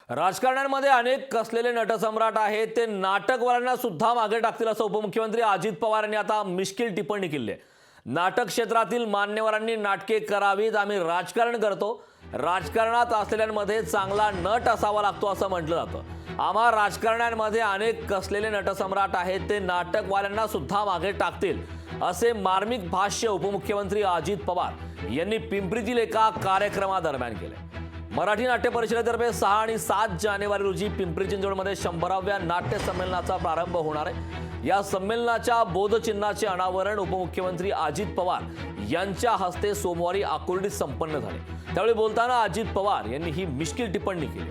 राजकारण्यांमध्ये अनेक कसलेले नटसम्राट आहेत, ते नाटकवाल्यांना सुद्धा मागे टाकतील असं उपमुख्यमंत्री अजित पवार यांनी आता मिश्किल टिप्पणी केली आहे। नाटक क्षेत्रातील मान्यवरांनी नाटके करावीत, आम्ही राजकारण करतो, राजकारणात असलेल्यांमध्ये चांगला नट असावा लागतो असं म्हटलं जातं। आम्हा राजकारण्यांमध्ये अनेक कसलेले नटसम्राट आहेत, ते नाटकवाल्यांना सुद्धा मागे टाकतील असे मार्मिक भाष्य उपमुख्यमंत्री अजित पवार यांनी पिंपरीतील एका कार्यक्रमादरम्यान केले। मराठी नाट्य परिषदेतर्फे 6 आणि 7 जानेवारी रोजी पिंपरी चिंचवडमध्ये 100व्या नाट्य संमेलनाचा प्रारंभ होणार आहे। या संमेलनाच्या बोधचिन्हाचे अनावरण उपमुख्यमंत्री अजित पवार यांच्या हस्ते सोमवारी आकुर्डीत संपन्न झाले। त्यावेळी बोलताना अजित पवार यांनी ही मिश्किल टिप्पणी केली।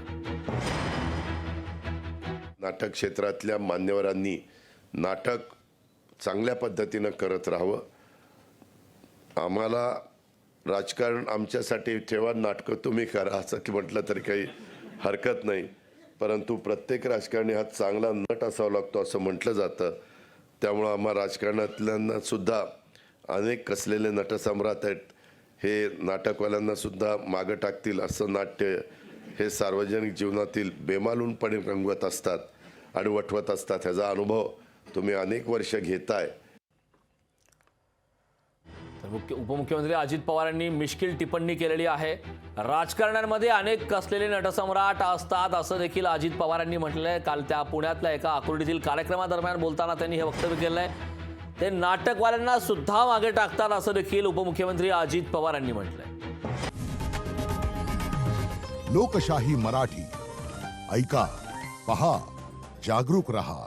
नाटक क्षेत्रातल्या मान्यवरांनी नाटक चांगल्या पद्धतीने करत राहावं। आम्हाला राजकारण आमच्यासाठी ठेवा, नाटकं तुम्ही करा असं की म्हटलं तरी काही हरकत नाही, परंतु प्रत्येक राजकारणी हा चांगला नट असावा लागतो असं म्हटलं जातं। त्यामुळे आम्हा राजकारणातल्यांना सुद्धा अनेक कसलेले नटसम्राट आहेत, हे नाटकवाल्यांना सुद्धा मागं टाकतील असं नाट्य हे सार्वजनिक जीवनातील बेमालूनपणे रंगवत असतात आणि वठवत असतात। ह्याचा अनुभव तुम्ही अनेक वर्ष घेताय। उपमुख्यमंत्री अजित पवार यांनी मिश्किल टिप्पणी केलेली आहे। राजकारण्यांमध्ये अनेक कसलेले नटसम्राट असतात असं देखील अजित पवार यांनी म्हटलंय। काल त्या पुण्यातल्या एका आकुर्डीतील कार्यक्रमादरम्यान बोलताना त्यांनी हे वक्तव्य केलंय। ते नाटकवाल्यांना सुद्धा मागे टाकतात असं देखील उपमुख्यमंत्री अजित पवार यांनी म्हटलंय। लोकशाही मराठी ऐका, पहा, जागरूक रहा।